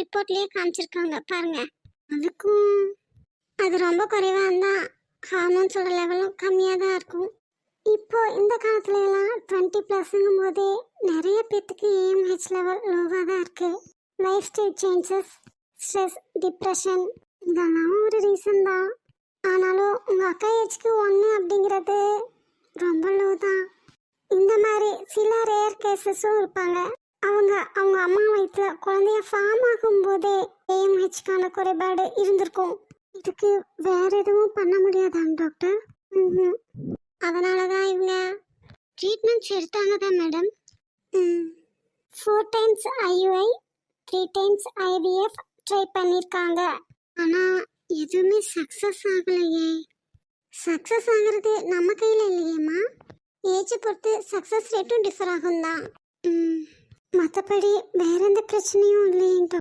ரிப்போர்ட்லயே காமிச்சிருக்காங்க பாருங்க. அதுக்கும் அது ரொம்ப குறைவா இருந்தா ஹார்மோன்ஸோட லெவலும் கம்மியா தான் இருக்கும். இப்போ இந்த காலத்துல எல்லாம் 20+ங்கும் போதே நிறைய பேத்துக்கு ஏஎம்ஹெச் லெவல் லோவா தான் இருக்கு. Life style changes, stress, depression இதெல்லாம் ஒரு ரீசன் தான். ஆனாலும் உங்க அக்கா ஏஜ்க்கு 1 அப்படிங்கிறது ரொம்ப லோ தான். இந்த மாதிரி சில ரேர் கேசஸும் இருப்பாங்க. அவங்க அம்மா வயிற்றுல குழந்தைய ஃபார்ம் ஆகும் போதே ஏஎம்ஹெச்க்கான குறைபாடு இருந்திருக்கும். இதுக்கு வேற எதுவும் பண்ண முடியாதாங்க டாக்டர்? அதனால தான் இவங்க ட்ரீட்மெண்ட்ஸ் எடுத்தாங்க தான் madam. 4 times IUI 3 times IVF try பண்ணியிருக்காங்க. ஆனால் எதுவுமே சக்ஸஸ் ஆகலையே. சக்ஸஸ் ஆகிறது நம்ம கையில் இல்லையேம்மா. ஏஜை பொறுத்து சக்ஸஸ் ரேட்டும் டிஃபர் ஆகும் தான். மற்றபடி வேற எந்த பிரச்சனையும் இல்லைங்க.